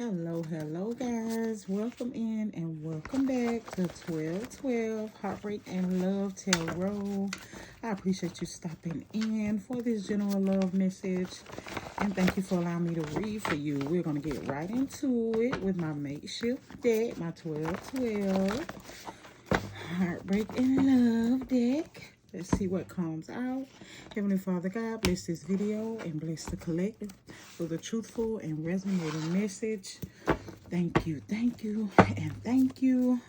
Hello guys, welcome in and welcome back to 1212 Heartbreak and Love Tarot. I appreciate you stopping in for this general love message and thank you for allowing me to read for you. We're going to get right into it with my makeshift deck, my 1212 Heartbreak and Love deck. Let's see what comes out. Heavenly Father God, bless this video and bless the collective with a truthful and resonating message. Thank you, and thank you.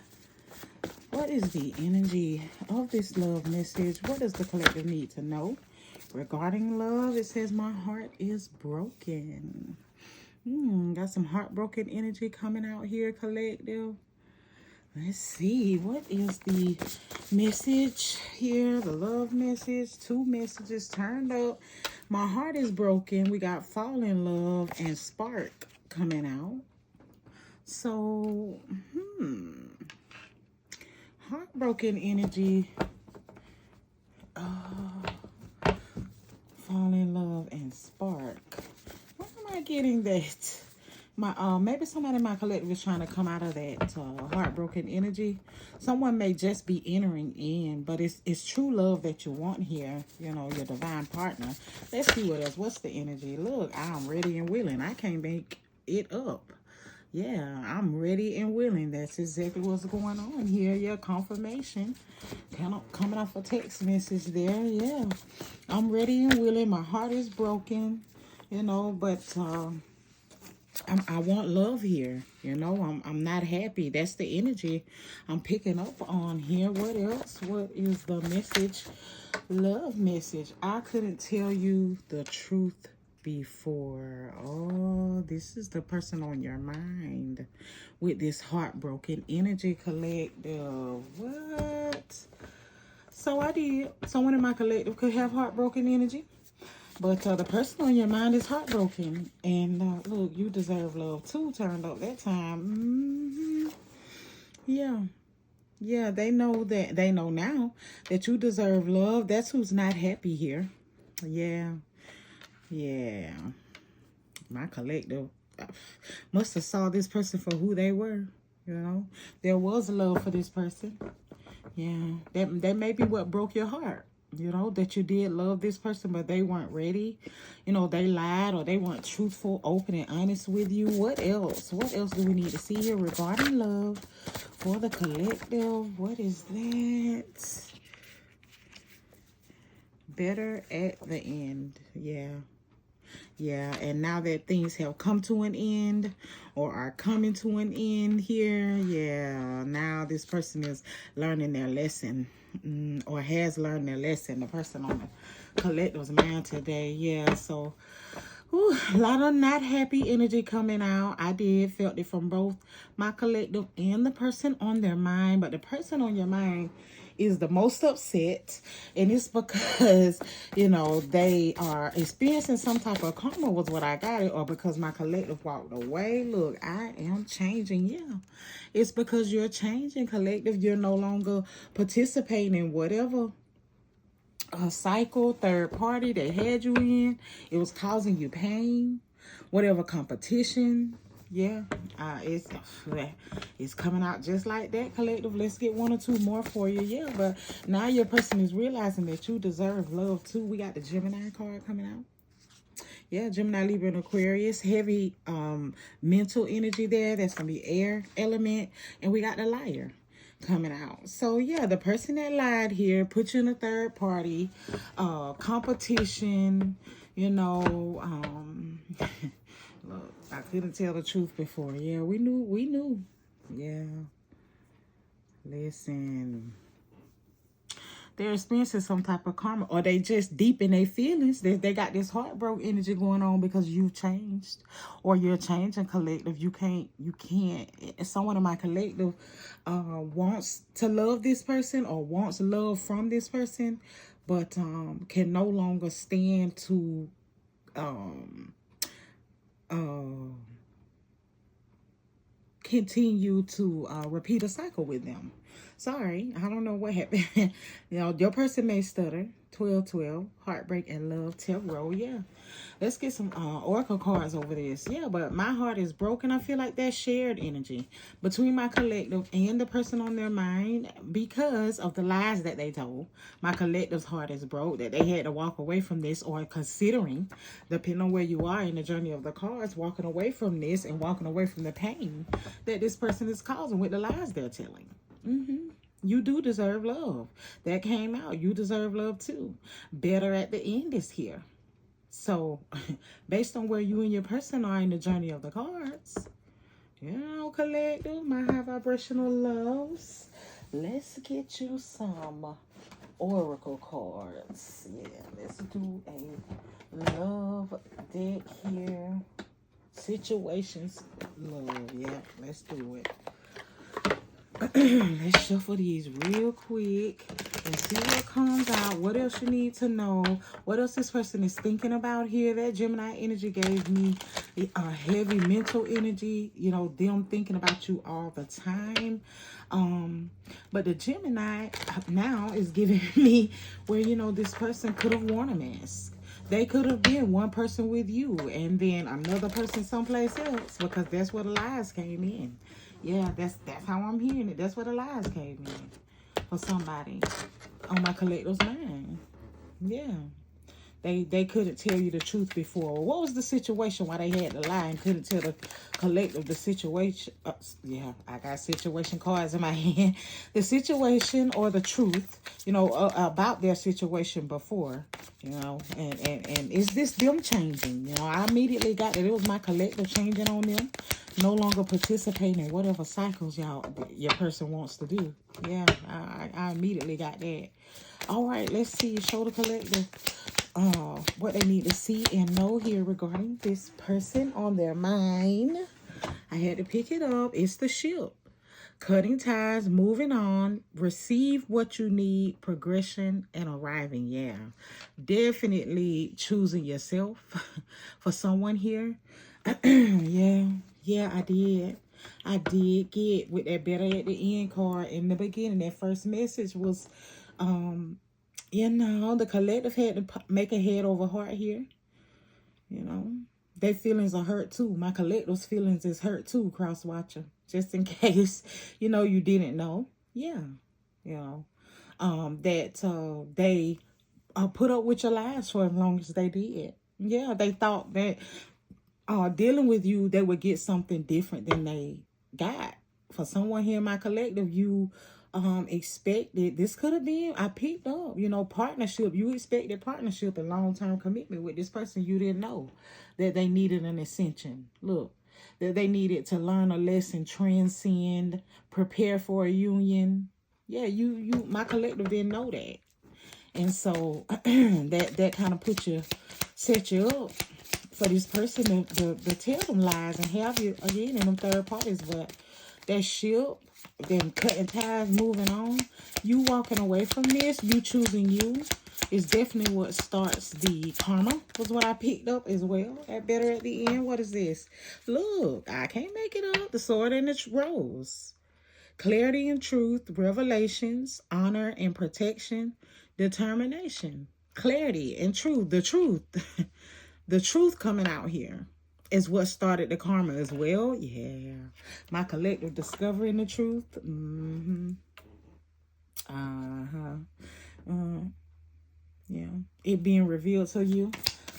What is the energy of this love message? What does the collective need to know? Regarding love, it says, my heart is broken. Got some heartbroken energy coming out here, collective. Let's see, what is the message here? The love message, two messages turned up. My heart is broken. We got fall in love and spark coming out. So, heartbroken energy, fall in love and spark. Where am I getting that? Maybe somebody in my collective is trying to come out of that heartbroken energy. Someone may just be entering in, but it's true love that you want here. You know, your divine partner. Let's see what else. What's the energy? Look, I'm ready and willing. I can't make it up. Yeah, I'm ready and willing. That's exactly what's going on here. Yeah, confirmation. Kind of coming off a text message there. Yeah, I'm ready and willing. My heart is broken, you know, but I want love here. You know, I'm not happy. That's the energy I'm picking up on here. What else? What is the message? Love message. I couldn't tell you the truth before. Oh, this is the person on your mind with this heartbroken energy, collective. What? So I did. Someone in my collective could have heartbroken energy. But the person on your mind is heartbroken. And look, you deserve love too, turned up that time. Yeah. Yeah, they know that. They know now that you deserve love. That's who's not happy here. Yeah. Yeah. My collective must have saw this person for who they were. You know, there was love for this person. Yeah. That may be what broke your heart. You know, that you did love this person, but they weren't ready. You know, they lied or they weren't truthful, open, and honest with you. What else? What else do we need to see here regarding love for the collective? What is that? Better at the end. Yeah. Yeah, and now that things have come to an end or are coming to an end here, yeah, now this person is learning their lesson or has learned their lesson. The person on the collective's mind today, yeah, so a lot of not happy energy coming out. I felt it from both my collective and the person on their mind, but the person on your mind is the most upset, and it's because, you know, they are experiencing some type of karma was what I got it, or because my collective walked away. Look, I am changing. Yeah, it's because you're changing, collective. You're no longer participating in whatever cycle, third party they had you in. It was causing you pain, whatever competition. Yeah, it's coming out just like that, collective. Let's get one or two more for you. Yeah, but now your person is realizing that you deserve love too. We got the Gemini card coming out. Yeah, Gemini, Libra, and Aquarius. Heavy mental energy there. That's going to be air element. And we got the Liar coming out. So, yeah, the person that lied here put you in a third party. Competition, you know. Look, I couldn't tell the truth before. Yeah, we knew. Yeah. Listen. They're experiencing some type of karma, or they just deep in their feelings. They got this heartbroken energy going on because you've changed, or you're changing, collective. You can't. Someone in my collective wants to love this person or wants love from this person, but can no longer stand to continue to repeat a cycle with them. Sorry, I don't know what happened. Your person may stutter. 1212, heartbreak and love, tarot. Yeah. Let's get some oracle cards over this. Yeah, but my heart is broken. I feel like that shared energy between my collective and the person on their mind because of the lies that they told. My collective's heart is broke that they had to walk away from this, or considering, depending on where you are in the journey of the cards, walking away from this and walking away from the pain that this person is causing with the lies they're telling. You do deserve love. That came out. You deserve love too. Better at the end is here. So, based on where you and your person are in the journey of the cards, collective, my high vibrational loves, let's get you some oracle cards. Yeah, let's do a love deck here. Situations, love. Yeah, let's do it. Let's shuffle these real quick and see what comes out. What else you need to know? What else this person is thinking about here? That Gemini energy gave me a heavy mental energy. Them thinking about you all the time. But the Gemini now is giving me where, this person could have worn a mask. They could have been one person with you and then another person someplace else, because that's where the lies came in. Yeah, that's how I'm hearing it. That's where the lies came in for somebody on my collective's mind. Yeah. They couldn't tell you the truth before. What was the situation why they had to lie and couldn't tell the collective the situation? Yeah, I got situation cards in my hand. The situation or the truth, about their situation before, and is this them changing? I immediately got that it was my collective changing on them. No longer participating in whatever cycles your person wants to do. Yeah, I immediately got that. All right, let's see. Show the collective what they need to see and know here regarding this person on their mind. I had to pick it up. It's the ship. Cutting ties, moving on, receive what you need, progression, and arriving. Yeah, definitely choosing yourself for someone here. Yeah, I did. I did get with that better at the end card in the beginning. That first message was, the collective had to make a head over heart here. Their feelings are hurt too. My collective's feelings is hurt too, cross watcher. Just in case, you didn't know. Yeah. That they put up with your lies for as long as they did. Yeah, they thought that dealing with you, they would get something different than they got. For someone here in my collective, you expected, this could have been, I picked up, partnership. You expected partnership and long-term commitment with this person. You didn't know that they needed an ascension. Look, that they needed to learn a lesson, transcend, prepare for a union. Yeah, my collective didn't know that. And so that kind of set you up for this person to tell them lies and have you again in them third parties. But that ship, them cutting ties, moving on, you walking away from this, you choosing you, is definitely what starts the karma, was what I picked up as well. That better at the end. What is this? Look, I can't make it up. The sword and the rose. Clarity and truth, revelations, honor and protection, determination. Clarity and truth, the truth. The truth coming out here is what started the karma as well. Yeah. My collective discovering the truth. Yeah. It being revealed to you.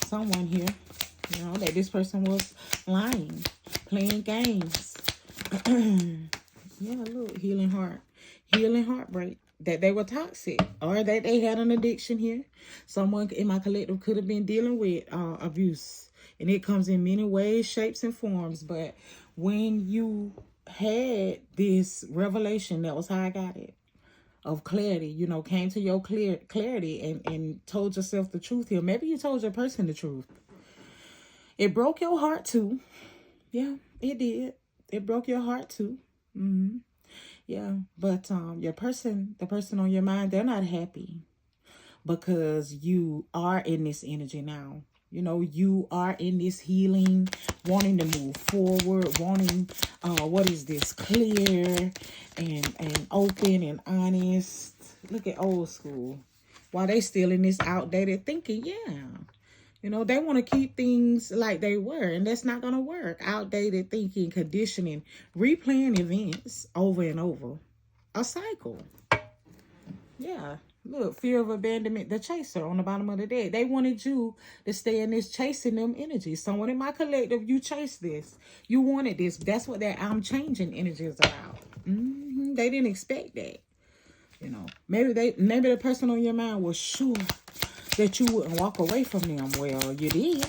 Someone here, that this person was lying, playing games. Yeah, look, healing heartbreak. That they were toxic, or that they had an addiction here. Someone in my collective could have been dealing with abuse. And it comes in many ways, shapes, and forms. But when you had this revelation, that was how I got it, of clarity, came to your clarity and told yourself the truth here. Maybe you told your person the truth. It broke your heart too. Yeah, it did. It broke your heart too. Yeah, but the person on your mind, they're not happy because you are in this energy now. You know, you are in this healing, wanting to move forward, wanting, what is this, clear and open and honest. Look at old school. While they still in this outdated thinking, yeah. You know, they want to keep things like they were, and that's not going to work. Outdated thinking, conditioning, replaying events over and over. A cycle. Yeah. Look, fear of abandonment, the chaser on the bottom of the deck. They wanted you to stay in this chasing them energy. Someone in my collective, you chase this. You wanted this. That's what that I'm changing energy is about. They didn't expect that. You know, maybe the person on your mind was sure that you wouldn't walk away from them. Well, you did.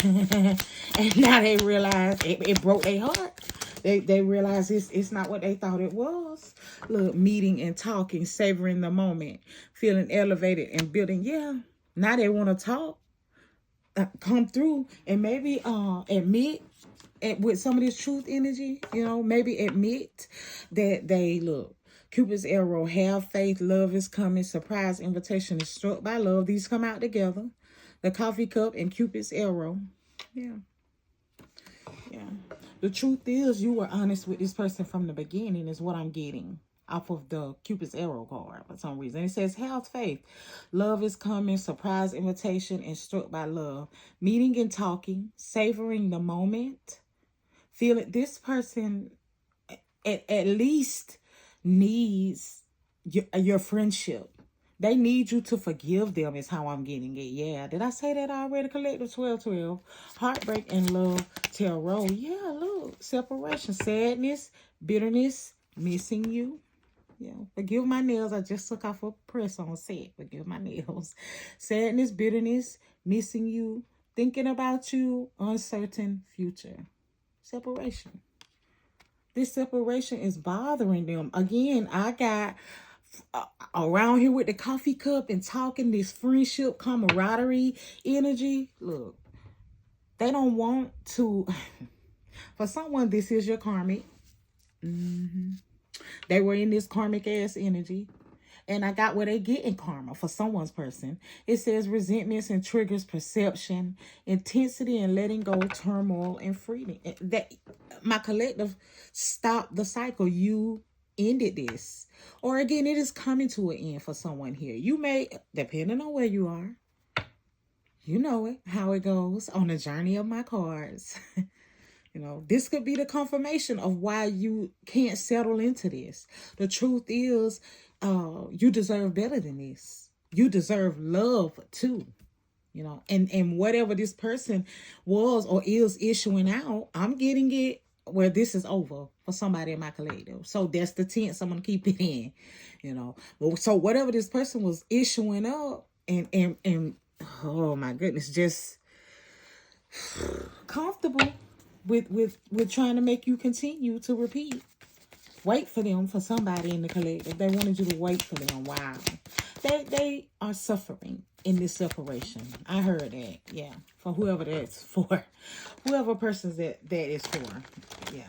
And now they realize it broke their heart. They realize it's not what they thought it was. Look, meeting and talking, savoring the moment, feeling elevated and building. Yeah, now they want to talk, come through, and maybe admit with some of this truth energy. You know, maybe admit that they look. Cupid's arrow, have faith, love is coming, surprise invitation is struck by love. These come out together. The coffee cup and Cupid's arrow. Yeah. Yeah. The truth is you were honest with this person from the beginning is what I'm getting off of the Cupid's arrow card for some reason. It says, have faith. Love is coming, surprise invitation and struck by love. Meeting and talking, savoring the moment. Feeling this person at least needs your friendship. They need you to forgive them is how I'm getting it. Yeah. Did I say that already? Collective 1212. Heartbreak and love tarot. Yeah, look. Separation. Sadness. Bitterness. Missing you. Yeah. Forgive my nails. I just took off a press on set. Forgive my nails. Sadness. Bitterness. Missing you. Thinking about you. Uncertain future. Separation. This separation is bothering them. Again, I got around here with the coffee cup and talking this friendship, camaraderie, energy. Look, they don't want to. For someone, this is your karmic. They were in this karmic ass energy. And I got where they get in karma for someone's person. It says resentments and triggers perception, intensity and letting go, turmoil and freedom. That my collective stopped the cycle. You ended this. Or again, it is coming to an end for someone here. You may, depending on where you are, you know it, how it goes on the journey of my cards. You know, this could be the confirmation of why you can't settle into this. The truth is, you deserve better than this. You deserve love too. You know, and whatever this person was or is issuing out, I'm getting it where this is over for somebody in my collective. So that's the tense I'm gonna keep it in. You know, so whatever this person was issuing up and oh my goodness, just comfortable with trying to make you continue to repeat. Wait for them, for somebody in the collective. They wanted you to wait for them. Wow. They are suffering in this separation. I heard that. Yeah. For whoever that's for. Whoever persons that is for. Yeah.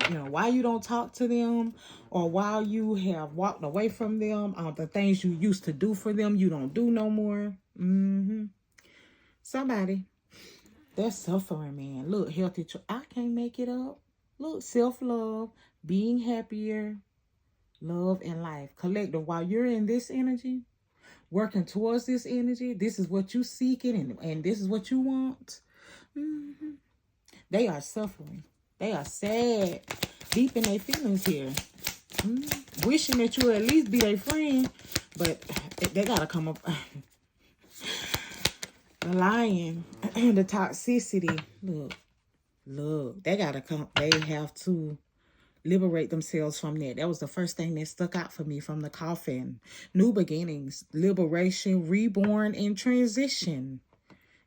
You know, why you don't talk to them or while you have walked away from them, the things you used to do for them, you don't do no more. Somebody. They're suffering, man. Look, healthy. I can't make it up. Look, self-love, being happier, love, and life. Collective, while you're in this energy, working towards this energy, this is what you're seeking and this is what you want. They are suffering. They are sad, deep in their feelings here. Wishing that you at least be their friend, but they got to come up. The lion, the toxicity. Look, they gotta come. They have to liberate themselves from that. That was the first thing that stuck out for me from the coffin. New beginnings, liberation, reborn, and transition.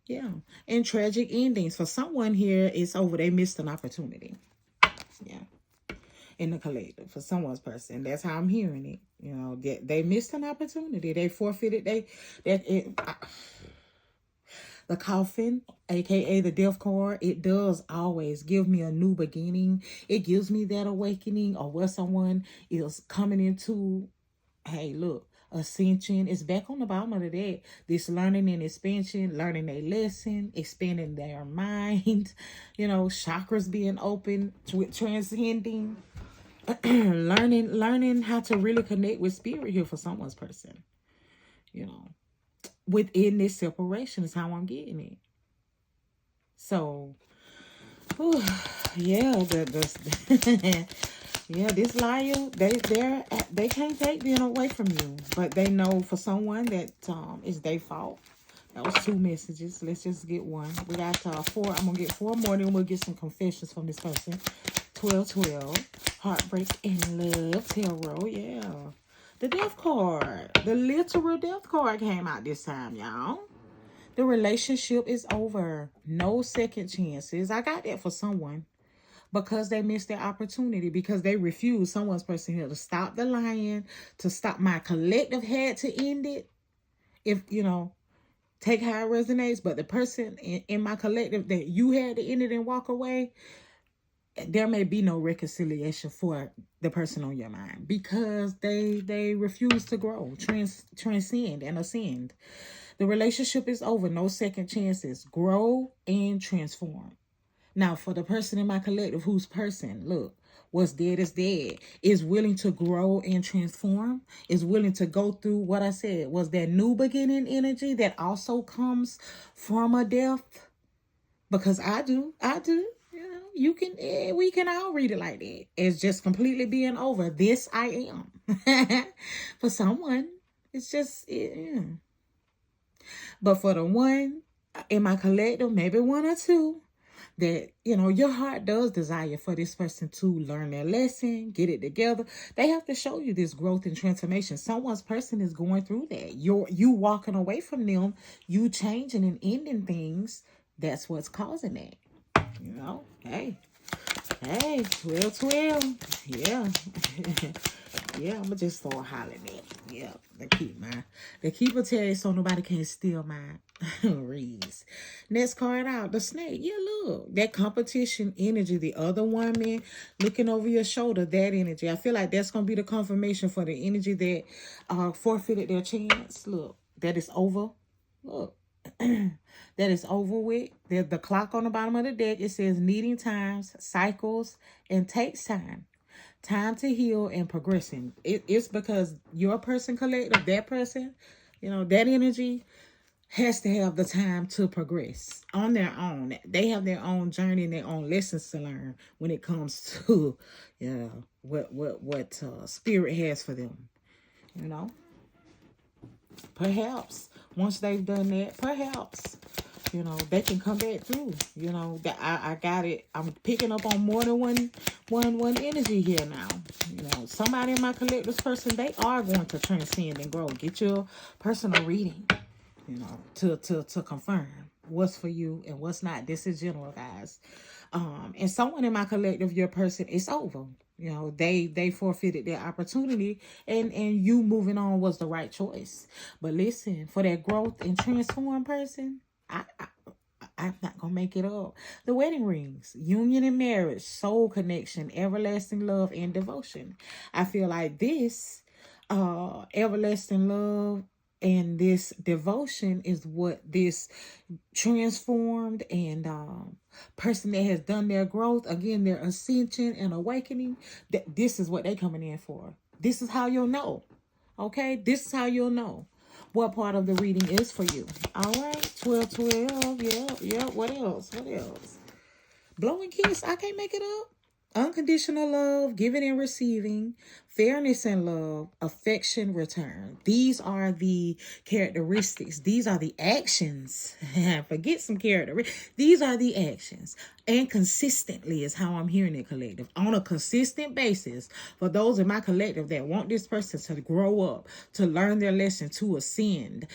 Yeah, and tragic endings. For someone here, it's over. They missed an opportunity. Yeah, in the collective. For someone's person, that's how I'm hearing it. You know, they missed an opportunity. They forfeited. The coffin, aka the death card, it does always give me a new beginning. It gives me that awakening or where someone is coming into, hey, look, ascension. It's back on the bottom of the deck. This learning and expansion, learning a lesson, expanding their mind, chakras being open, transcending, learning how to really connect with spirit here for someone's person. Within this separation is how I'm getting it. So, whew, yeah, yeah, this liar, they can't take being away from you, but they know for someone that it's their fault. That was 2 messages. Let's just get one. We got 4. I'm gonna get 4 more, then we'll get some confessions from this person. 12, Heartbreak and Love Tarot. Yeah, the Death card, the literal Death card came out this time, y'all. The relationship is over. No second chances. I got that for someone. Because they missed their opportunity, because they refused, someone's person here, to stop the lying, to stop. My collective had to end it. If, take how it resonates, but the person in my collective that you had to end it and walk away, there may be no reconciliation for the person on your mind because they refuse to grow, transcend, and ascend. The relationship is over. No second chances. Grow and transform. Now, for the person in my collective whose person, look, what's dead is dead, is willing to grow and transform, is willing to go through what I said, was that new beginning energy that also comes from a death. Because I do. You can, we can all read it like that. It's just completely being over. This I am. For someone, it's just, yeah. But for the one in my collective, maybe 1 or 2, that, your heart does desire for this person to learn their lesson, get it together. They have to show you this growth and transformation. Someone's person is going through that. You walking away from them, you changing and ending things. That's what's causing that. Hey, 12. Yeah. Yeah, I'm going to just start hollering at. Yeah, the keeper tell you so nobody can steal my reads. Next card out, the snake. Yeah, look, that competition energy, the other woman looking over your shoulder, that energy. I feel like that's going to be the confirmation for the energy that forfeited their chance. Look, that is over. Look. That is over with. There's the clock on the bottom of the deck. It says needing times, cycles, and takes time. Time to heal and progressing. It's because your person collective, that person, that energy has to have the time to progress on their own. They have their own journey and their own lessons to learn when it comes to, what spirit has for them. Perhaps once they've done that, perhaps, they can come back through. That I got it. I'm picking up on more than one energy here now. Somebody in my collective person, they are going to transcend and grow. Get your personal reading, to confirm what's for you and what's not. This is general, guys. And someone in my collective, your person, it's over. They forfeited their opportunity, and you moving on was the right choice. But listen, for that growth and transform person, I'm not gonna make it up. The wedding rings, union and marriage, soul connection, everlasting love, and devotion. I feel like this everlasting love and this devotion is what this transformed and person that has done their growth, again, their ascension and awakening, this is what they coming in for. This is how you'll know. Okay? This is how you'll know what part of the reading is for you. All right? 12. Yeah. What else? Blow and kiss. I can't make it up. Unconditional love, giving and receiving, fairness and love, affection, return. These are the characteristics. These are the actions. Forget some characteristics. These are the actions. And consistently is how I'm hearing it, collective. On a consistent basis, for those in my collective that want this person to grow up, to learn their lesson, to ascend.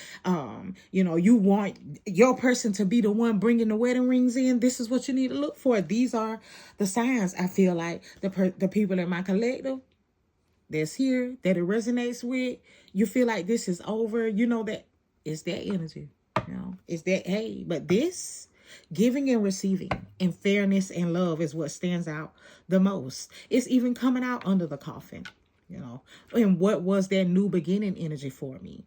You want your person to be the one bringing the wedding rings in. This is what you need to look for. These are the signs. I feel like the people in my collective that's here, that it resonates with, you feel like this is over. That it's that energy. It's that, hey, but this giving and receiving and fairness and love is what stands out the most. It's even coming out under the coffin. you know. And what was that new beginning energy for me?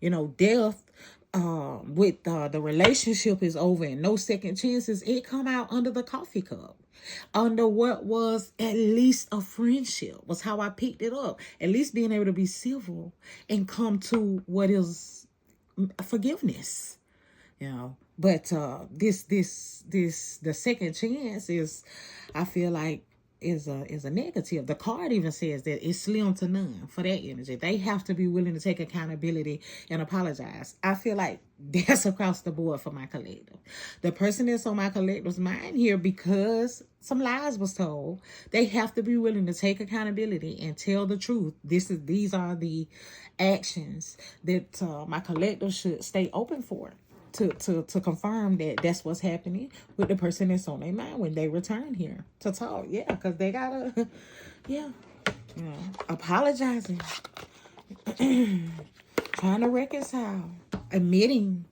You know, death with the relationship is over and no second chances, it come out under the coffee cup. Under what was at least a friendship was how I picked it up. At least being able to be civil and come to what is forgiveness, you know. But the second chance is, I feel like, is a negative. The card even says that it's slim to none for that energy. They have to be willing to take accountability and apologize. I feel like that's across the board for my collective. The person that's on my collective's mind here, because some lies was told, they have to be willing to take accountability and tell the truth. These are the actions that my collective should stay open for. To confirm that that's what's happening with the person that's on their mind when they return here to talk. Yeah, because they gotta, yeah, you know, apologizing, trying to reconcile, admitting,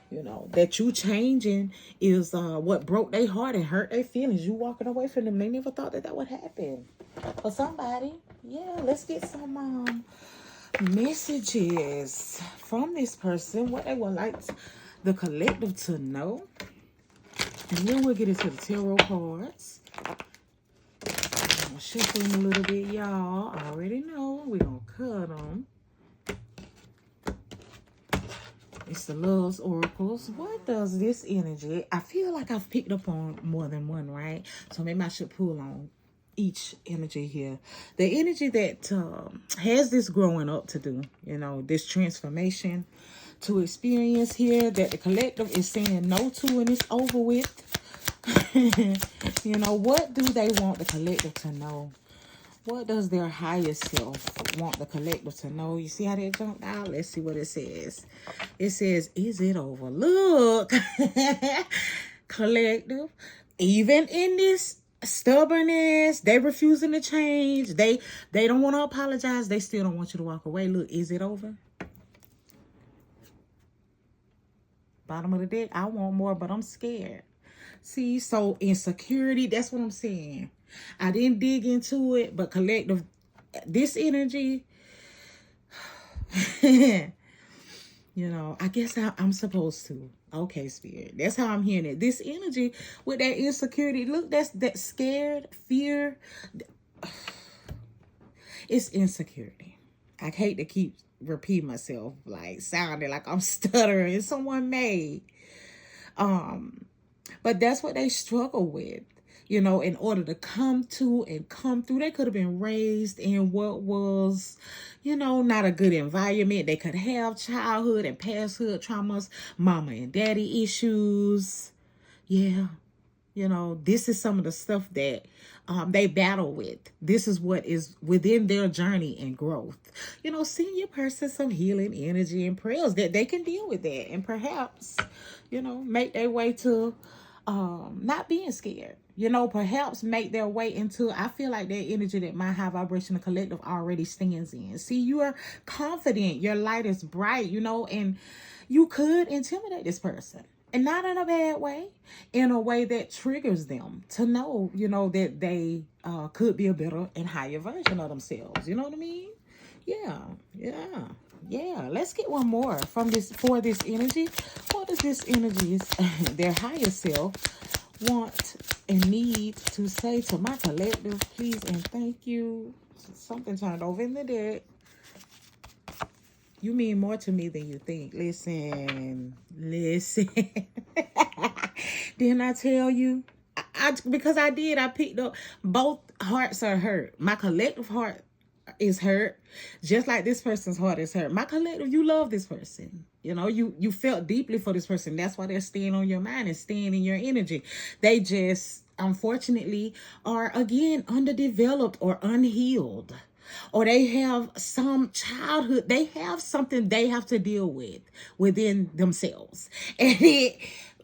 you know, that you changing is what broke their heart and hurt their feelings. You walking away from them. They never thought that would happen for somebody. Yeah, let's get some messages from this person, what they would like the collective to know. And then we'll get into the tarot cards. I'm gonna shift them a little bit, y'all. I already know we're gonna cut them. It's the Love's Oracles. What does this energy? I feel like I've picked up on more than one, right? So maybe I should pull on each energy here. The energy that has this growing up to do, you know, this transformation to experience here, that the collective is saying no to and it's over with. You know, what do they want the collective to know? What does their higher self want the collective to know? You see how that jumped out? Let's see what it says. It says, is it over? Look, collective, even in this stubbornness, they refusing to change. They don't want to apologize. They still don't want you to walk away. Look, is it over? Bottom of the deck, I want more, but I'm scared. See, so insecurity, that's what I'm saying. I didn't dig into it, but collective, this energy, you know, I guess I'm supposed to. Okay, Spirit. That's how I'm hearing it. This energy with that insecurity, look, that's that scared, fear. It's insecurity. I hate to keep repeat myself, like sounding like I'm stuttering. Someone may, but that's what they struggle with, you know, in order to come to and come through. They could have been raised in what was, you know, not a good environment. They could have childhood and pasthood traumas, mama and daddy issues. Yeah, you know, this is some of the stuff that they battle with. This is what is within their journey and growth. You know, send your person some healing energy and prayers that they can deal with that. And perhaps, you know, make their way to not being scared. You know, perhaps make their way into, I feel like that energy that my high vibrational collective already stands in. See, you are confident. Your light is bright, you know, and you could intimidate this person. And not in a bad way, in a way that triggers them to know, you know, that they could be a better and higher version of themselves. You know what I mean? Yeah. Let's get one more from this for this energy. What does this energy, their higher self, want and need to say to my collective? Please and thank you. Something turned over in the deck. You mean more to me than you think. Listen. Didn't I tell you? Because I did. I picked up. Both hearts are hurt. My collective heart is hurt, just like this person's heart is hurt. My collective, you love this person. You know, you felt deeply for this person. That's why they're staying on your mind and staying in your energy. They just, unfortunately, are, again, underdeveloped or unhealed. Or they have some childhood, they have something they have to deal with within themselves. And it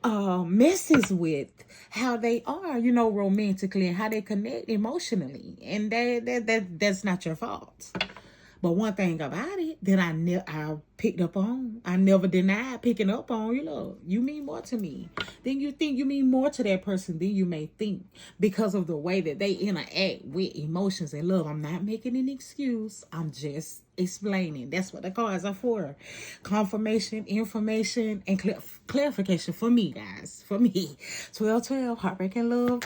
messes with how they are, you know, romantically and how they connect emotionally. And that's not your fault. But one thing about it that I picked up on, I never denied picking up on, you mean more to me. Then you think you mean more to that person than you may think because of the way that they interact with emotions and love. I'm not making an excuse. I'm just explaining. That's what the cards are for. Confirmation, information, and clarification for me, guys. For me. 1212, Heartbreak and Love.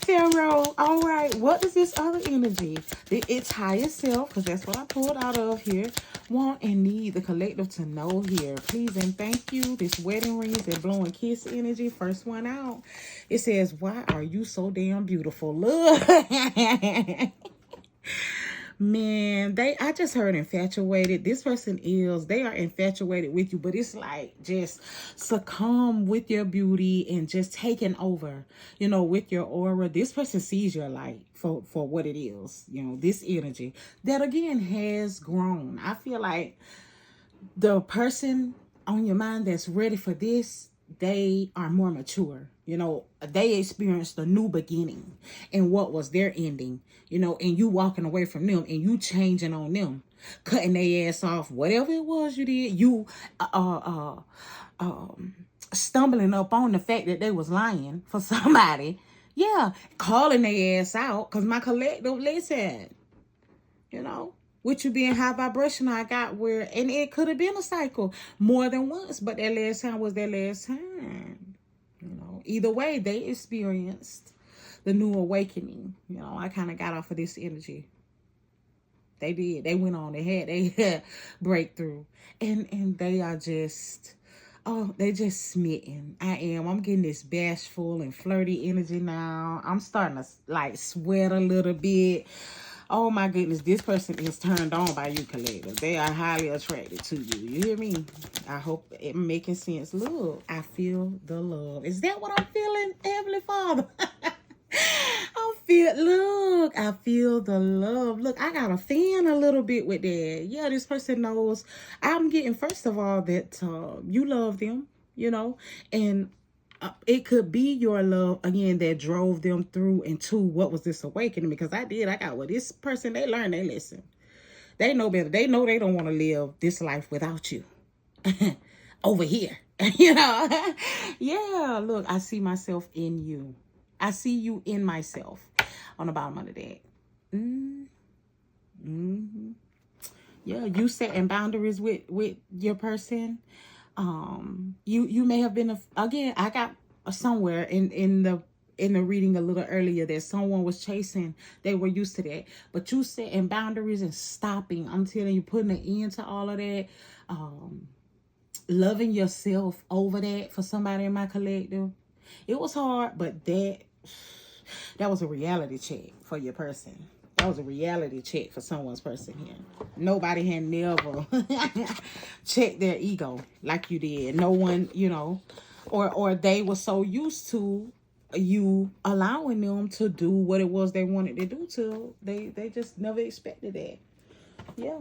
Tarot. All right. What is this other energy? It's higher self, because that's what I pulled out of here. Want and need the collective to know here. Please and thank you. This wedding rings and blowing kiss energy. First one out. It says, why are you so damn beautiful? Look. Man, I just heard infatuated. This person they are infatuated with you, but it's like just succumb with your beauty and just taking over, with your aura. This person sees your light for what it is, this energy that again has grown. I feel like the person on your mind that's ready for this, they are more mature. They experienced a new beginning and what was their ending, and you walking away from them and you changing on them, cutting their ass off, whatever it was you did, you stumbling up on the fact that they was lying for somebody. Yeah, calling their ass out, because my collective, listen, with you being high vibrational, I got and it could have been a cycle more than once, but that last time was their last time. Either way, they experienced the new awakening. I kind of got off of this energy. They did. They went on. They had breakthrough. And they are just, they just smitten. I'm getting this bashful and flirty energy now. I'm starting to like sweat a little bit. Oh my goodness, this person is turned on by you, collective. They are highly attracted to you. You hear me? I hope it making sense. Look, I feel the love. Is that what I'm feeling, Heavenly Father? I feel the love. Look, I got a fan a little bit with that. Yeah, this person knows. I'm getting, first of all, that you love them, and it could be your love again that drove them through into what was this awakening, because I got with this person. They learn, they listen, they know better. They know they don't want to live this life without you over here. Yeah, look, I see myself in you. I see you in myself on the bottom of the deck. Yeah, you setting boundaries with your person. You may have been again, I got somewhere in the reading a little earlier that someone was chasing. They were used to that, but you setting boundaries and stopping. I'm telling you, putting an end to all of that. Loving yourself over that for somebody in my collective. It was hard, but that was a reality check for your person. That was a reality check for someone's person here. Nobody had never checked their ego like you did. No one, or they were so used to you allowing them to do what it was they wanted to do till they just never expected that. Yeah.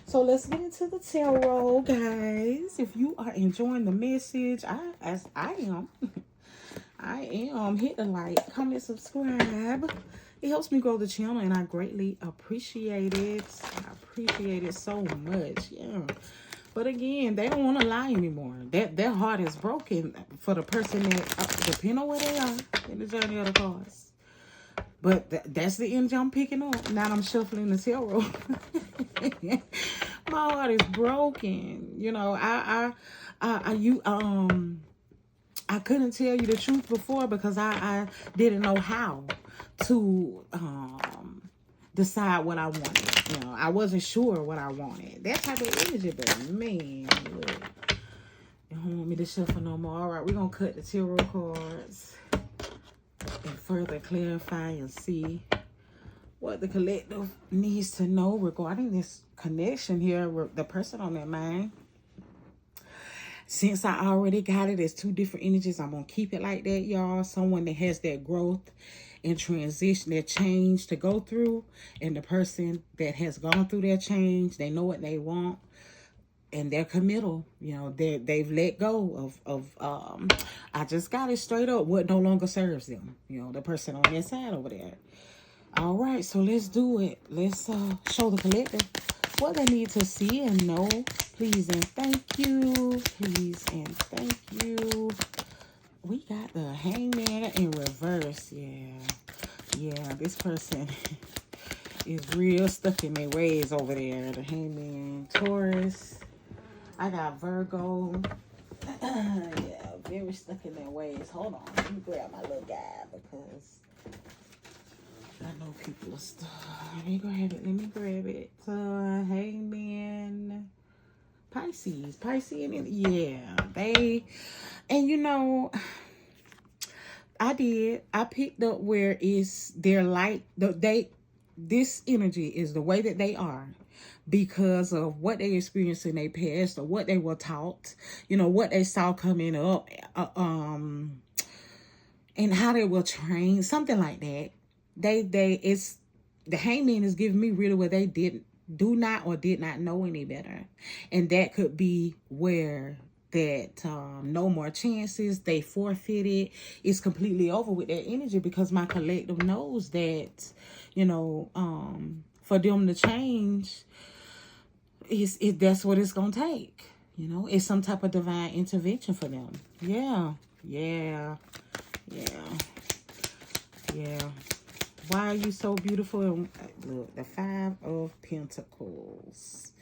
So let's get into the tarot, guys. If you are enjoying the message, as I am, hit the like, comment, subscribe. It helps me grow the channel, and I greatly appreciate it. I appreciate it so much. Yeah. But again, they don't want to lie anymore. Their heart is broken for the person that, depending on where they are in the journey of the cards. But that's the energy I'm picking up. Now I'm shuffling the tarot. My heart is broken. I couldn't tell you the truth before because I didn't know how to decide what I wanted. I wasn't sure what I wanted. That type of energy, but man, look, you don't want me to shuffle no more. All right, we're gonna cut the tarot cards and further clarify and see what the collective needs to know regarding this connection here with the person on their mind. Since I already got it as two different energies, I'm going to keep it like that, y'all. Someone that has that growth and transition, that change to go through. And the person that has gone through that change, they know what they want. And they're committal. They've let go of I just got it straight up, what no longer serves them. The person on their side over there. All right, so let's do it. Let's show the collective what they need to see and know. Please and thank you. Please and thank you. We got the Hangman in reverse. Yeah, this person is real stuck in their ways over there. The Hangman, Taurus. I got Virgo. Yeah, very stuck in their ways. Hold on, let me grab my little guy because I know people are stuck. Let me grab it. Hangman, Pisces, and yeah, they, and you know, I picked up where is their light. This energy is the way that they are because of what they experienced in their past or what they were taught, you know, what they saw coming up, and how they were trained, something like that. It's the Hangman is giving me really what they do not or did not know any better, and that could be where that no more chances, they forfeited, it's completely over with that energy, because my collective knows that, you know, for them to change, that's what it's gonna take. You know, it's some type of divine intervention for them. Yeah. Why are you so beautiful? And look, the 5 of Pentacles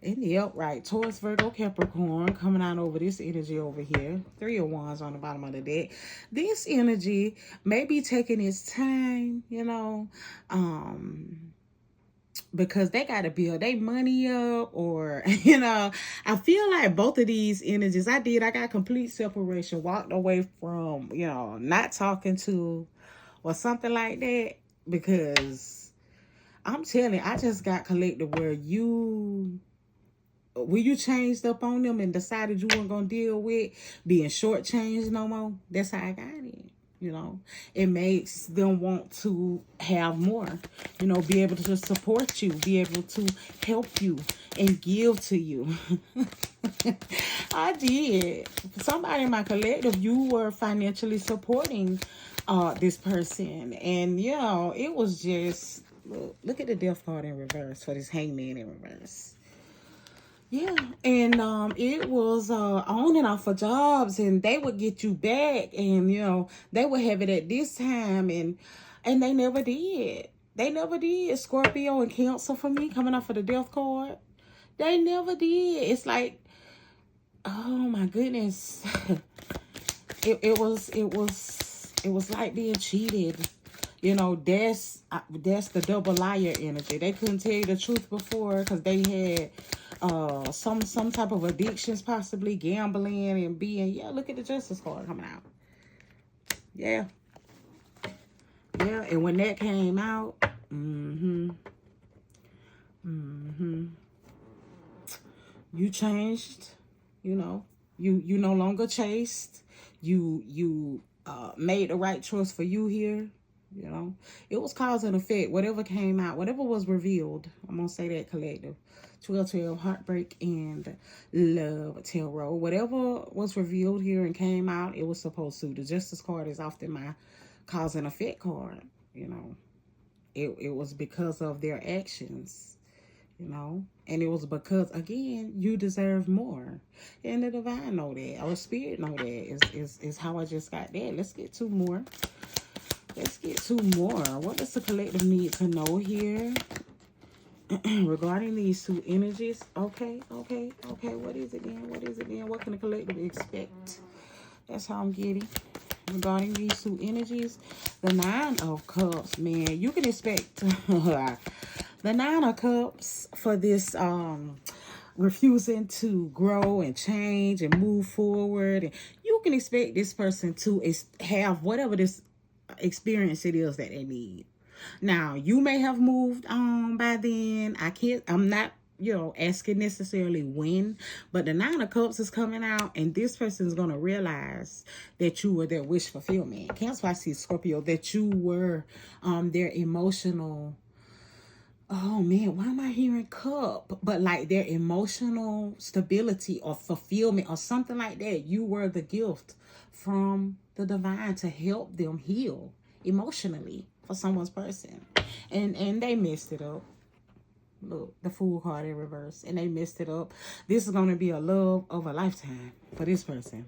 in the upright, Taurus, Virgo, Capricorn, coming out over this energy over here. 3 of Wands on the bottom of the deck. This energy may be taking its time, you know, because they got to build their money up, or, you know, I feel like both of these energies, I got complete separation, walked away from, you know, not talking to or something like that, because I'm telling you, I just got collected where you changed up on them and decided you weren't going to deal with being shortchanged no more. That's how I got it. You know, it makes them want to have more, you know, be able to support you, be able to help you and give to you. I did. Somebody in my collective, you were financially supporting this person. And, you know, it was just, look at the Death card in reverse for this Hangman in reverse. Yeah, and it was on and off for jobs, and they would get you back, and you know they would have it at this time, and they never did. They never did. Scorpio and Cancer for me, coming off of the Death card. They never did. It's like, oh my goodness, it was like being cheated. You know, that's the double liar energy. They couldn't tell you the truth before because they had some type of addictions, possibly gambling and being, yeah, look at the Justice card coming out. Yeah, and when that came out, you changed. You know, you no longer chased. You made the right choice for you here. You know, it was cause and effect. Whatever came out, whatever was revealed, I'm gonna say that collective. 12, Heartbreak, and Love Tarot. Whatever was revealed here and came out, it was supposed to. The Justice card is often my cause and effect card. You know, it was because of their actions. You know, and it was because, again, you deserve more, and the divine know that, or spirit know that. Is how I just got that. Let's get 2 more. What does the collective need to know here regarding these 2 energies? Okay. What is it then? What can the collective expect? That's how I'm getting regarding these 2 energies. The 9 of Cups, man. You can expect the 9 of Cups for this refusing to grow and change and move forward. And you can expect this person to have whatever this experience it is that they need. Now, you may have moved on by then. I'm not, you know, asking necessarily when, but the 9 of Cups is coming out, and this person is going to realize that you were their wish fulfillment. Cancer, I see Scorpio, that you were their emotional, oh man, why am I hearing cup? But like their emotional stability or fulfillment or something like that. You were the gift from the divine to help them heal emotionally. for someone's person. And they messed it up. Look, the Fool card in reverse. And they messed it up. This is going to be a love of a lifetime for this person.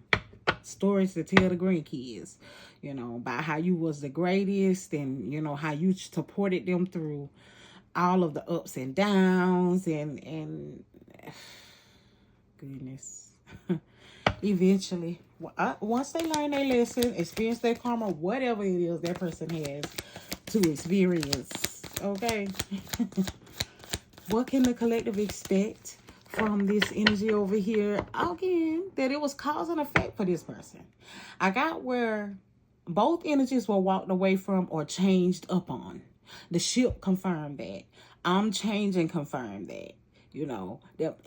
Stories to tell the grandkids, you know, about how you was the greatest, and, you know, how you supported them through all of the ups and downs, and goodness. Eventually, once they learn their lesson, experience their karma, whatever it is that person has to experience, okay? What can the collective expect from this energy over here? Again, that it was cause and effect for this person. I got where both energies were walked away from or changed upon. The ship confirmed that. I'm changing confirmed that. You know,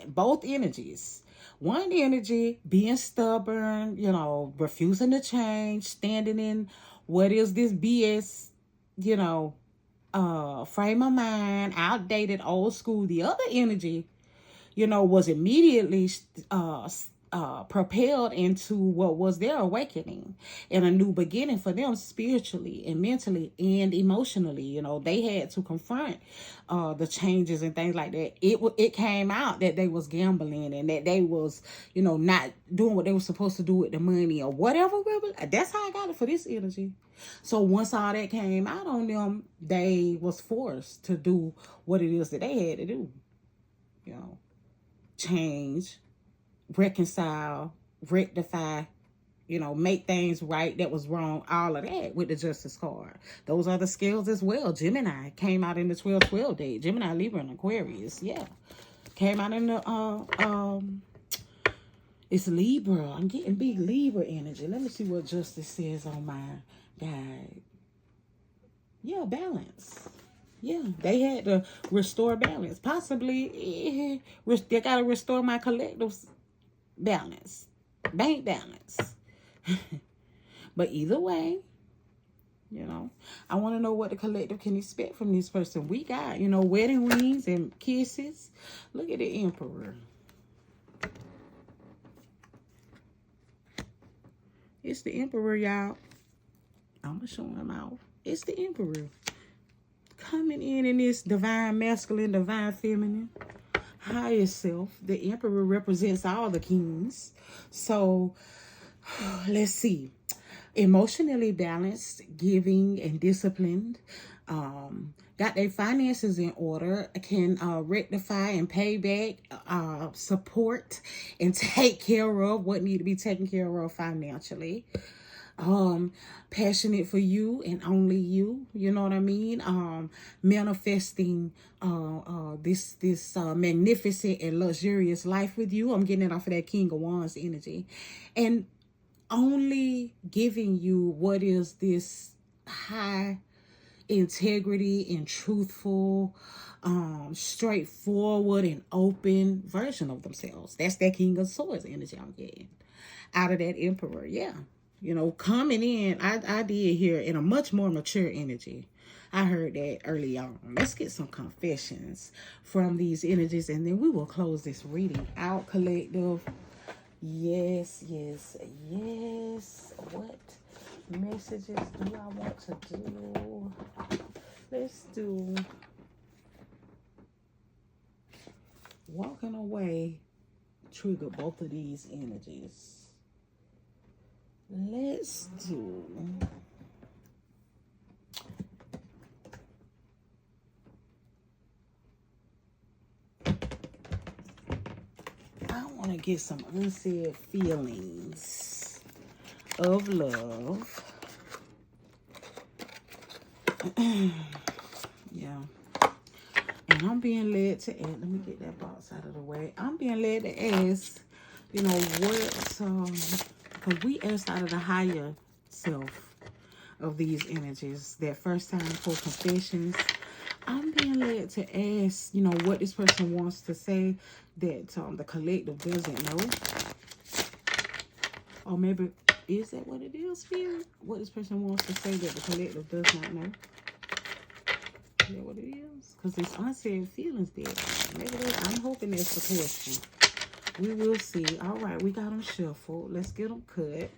both energies. One energy being stubborn, you know, refusing to change, standing in what is this BS, you know, frame of mind, outdated, old school. The other energy, you know, was immediately propelled into what was their awakening and a new beginning for them spiritually and mentally and emotionally. You know, they had to confront the changes and things like that. It came out that they was gambling and that they was, you know, not doing what they were supposed to do with the money or whatever. That's how I got it for this energy. So once all that came out on them, they was forced to do what it is that they had to do. You know, change, reconcile, rectify, you know, make things right that was wrong, all of that with the Justice card. Those are the scales as well. Gemini came out in the 12-12 date. Gemini, Libra, and Aquarius, yeah. Came out in the, it's Libra. I'm getting big Libra energy. Let me see what Justice says on my guide. Yeah, balance. Yeah, they had to restore balance. Possibly, they got to restore my collective's balance. Bank balance. But either way, you know, I want to know what the collective can expect from this person. We got, you know, wedding rings and kisses. Look at the Emperor. It's the Emperor, y'all. I'm going to show him out. It's the Emperor. Coming in this divine masculine, divine feminine, higher self. The Emperor represents all the kings. So, let's see. Emotionally balanced, giving, and disciplined. Got their finances in order. Can rectify and pay back, support, and take care of what need to be taken care of financially. Passionate for you and only you, you know what I mean? Manifesting this magnificent and luxurious life with you. I'm getting it off of that King of Wands energy. And only giving you what is this high integrity and truthful, straightforward and open version of themselves. That's that King of Swords energy I'm getting out of that Emperor. Yeah. You know, coming in, I did hear in a much more mature energy. I heard that early on. Let's get some confessions from these energies, and then we will close this reading out, collective. Yes, yes, yes. What messages do I want to do? Let's do walking away. Trigger both of these energies. Let's do I want to get some unsaid feelings of love. Yeah. And I'm being led to ask, let me get that box out of the way. I'm being led to ask, you know, what because we asked out of the higher self of these energies, that first time for confessions. I'm being led to ask, you know, what this person wants to say that the collective doesn't know. Or maybe, is that what it is, Spirit? What this person wants to say that the collective does not know. Is that what it is? Because there's unsaid feelings there. Maybe I'm hoping that's the question. We will see. All right, we got them shuffled. Let's get them cut.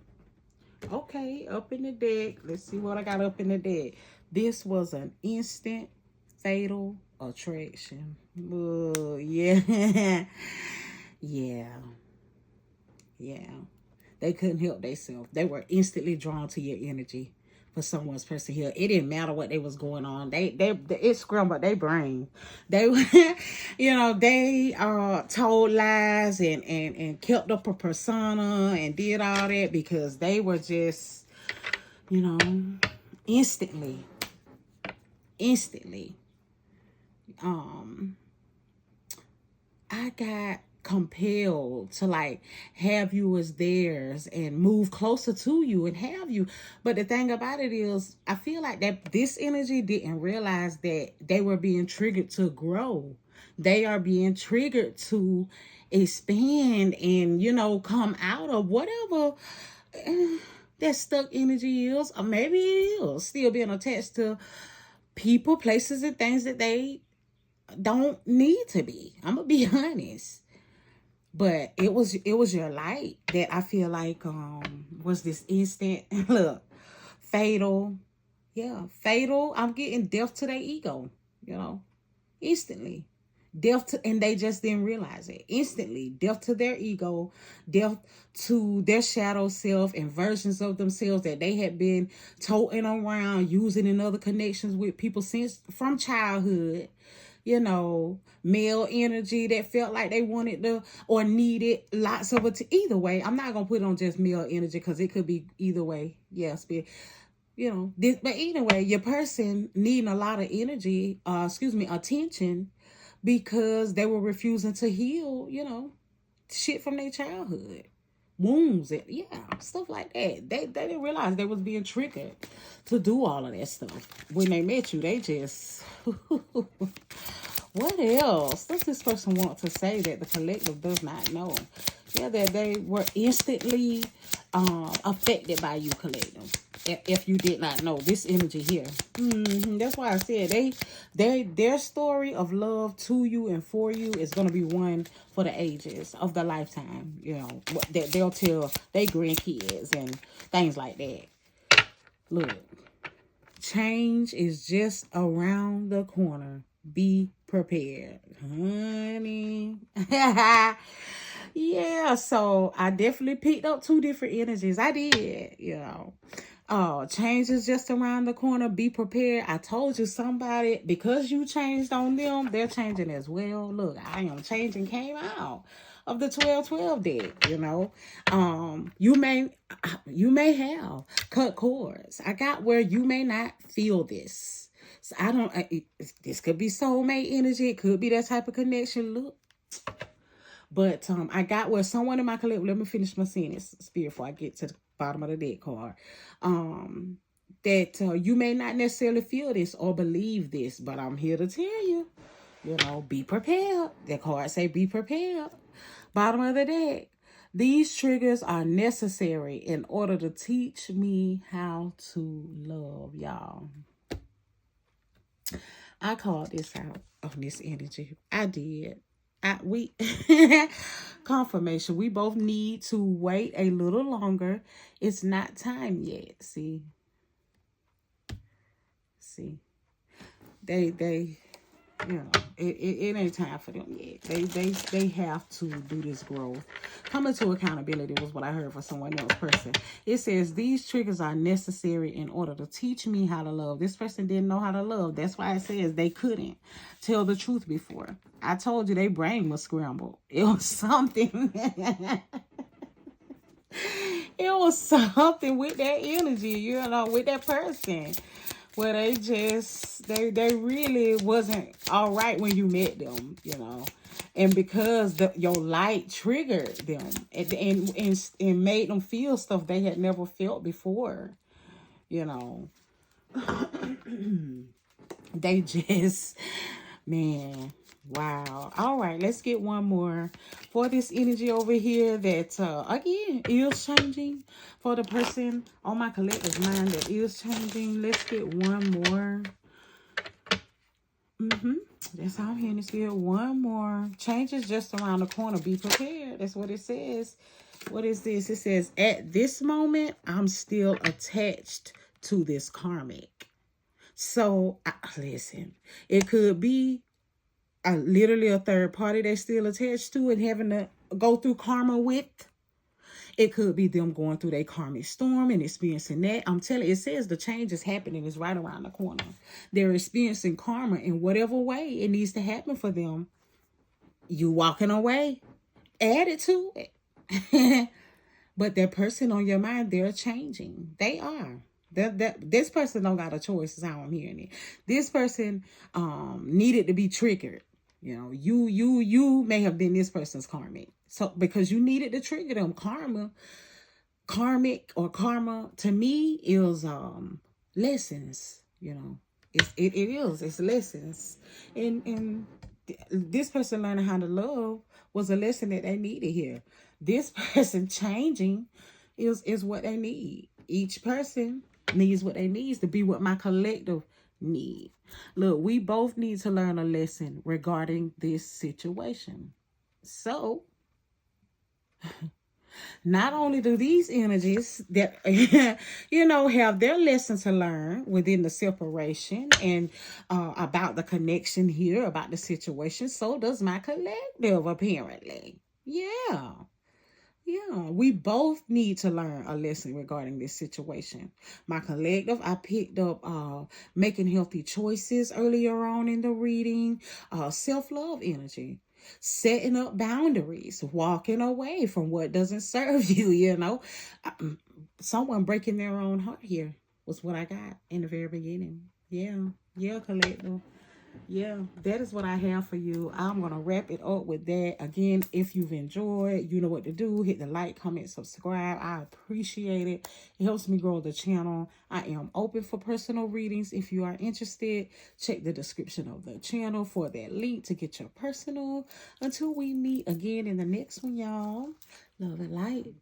Okay, up in the deck. Let's see what I got up in the deck. This was an instant fatal attraction. Yeah. Yeah. Yeah. They couldn't help themselves. They were instantly drawn to your energy for someone's person here. It didn't matter what they was going on. It scrambled their brain. They, they told lies and kept up a persona and did all that because they were just, you know, instantly, instantly. I got compelled to like have you as theirs and move closer to you and have you. But the thing about it is, I feel like that this energy didn't realize that they were being triggered to grow. They are being triggered to expand and, come out of whatever that stuck energy is, or maybe it is still being attached to people, places, and things that they don't need to be. I'm gonna be honest. But it was your light that I feel like was this instant look fatal. Yeah, fatal. I'm getting death to their ego, instantly. And they just didn't realize it. Instantly, death to their ego, death to their shadow self and versions of themselves that they had been toting around, using in other connections with people since from childhood. Male energy that felt like they wanted to or needed lots of it. Either way, I'm not gonna put on just male energy because it could be either way. Yes, but either way, your person needing a lot of energy, attention, because they were refusing to heal, shit from their childhood, wounds, and stuff like that. They didn't realize they was being triggered to do all of that stuff. When they met you, they just what else does this person want to say that the collective does not know? Yeah, that they were instantly affected by you, collective. If you did not know this energy here, that's why I said their story of love to you and for you is gonna be one for the ages of the lifetime. That they'll tell their grandkids and things like that. Look, change is just around the corner. Be prepared, honey. Yeah, so I definitely picked up two different energies. I did, Oh, change is just around the corner. Be prepared. I told you somebody, because you changed on them, they're changing as well. Look, I am changing came out of the 12-12 deck, you may have cut cords. I got where you may not feel this. So I don't, this could be soulmate energy. It could be that type of connection. Look. But I got where someone in my collective, let me finish my sentence, Spirit, before I get to the bottom of the deck card. That you may not necessarily feel this or believe this, but I'm here to tell you, be prepared. That card say be prepared. Bottom of the deck. These triggers are necessary in order to teach me how to love, y'all. I called this out on this energy. I did. We confirmation. We both need to wait a little longer. It's not time yet. See, they it ain't time for them yet. They have to do this growth. Coming to accountability was what I heard for someone else person. It says these triggers are necessary in order to teach me how to love. This person didn't know how to love. That's why it says they couldn't tell the truth before. I told you their brain was scrambled. It was something. It was something with that energy, with that person. Where they really wasn't all right when you met them, and because your light triggered them and made them feel stuff they had never felt before, they just, man, wow. All right, let's get one more for this energy over here that again is changing for the person on my collective mind that is changing. Let's get one more. That's all I'm hearing. Let's get one more. Change is just around the corner. Be prepared. That's what it says. What is this? It says, at this moment, I'm still attached to this karmic. So, listen, it could be literally a third party they're still attached to and having to go through karma with. It could be them going through their karmic storm and experiencing that. I'm telling you, it says the change is happening. It's right around the corner. They're experiencing karma in whatever way it needs to happen for them. You walking away, add it to it. But that person on your mind, they're changing. They are. This person don't got a choice, is how I'm hearing it. This person needed to be triggered. You know, you may have been this person's karmic. So because you needed to trigger them. Karmic or karma to me is lessons, you know. It's lessons. And this person learning how to love was a lesson that they needed here. This person changing is what they need. Each person needs what they need to be what my collective need. Look, we both need to learn a lesson regarding this situation. So, not only do these energies that, you know, have their lesson to learn within the separation and about the connection here, about the situation, so does my collective, apparently. Yeah. Yeah, we both need to learn a lesson regarding this situation. My collective, I picked up making healthy choices earlier on in the reading, self-love energy, setting up boundaries, walking away from what doesn't serve you, you know. Someone breaking their own heart here was what I got in the very beginning. Yeah, collective. Yeah, that is what I have for you. I'm going to wrap it up with that. Again, if you've enjoyed, you know what to do. Hit the like, comment, subscribe. I appreciate it. It helps me grow the channel. I am open for personal readings. If you are interested, check the description of the channel for that link to get your personal. Until we meet again in the next one, y'all. Love and light.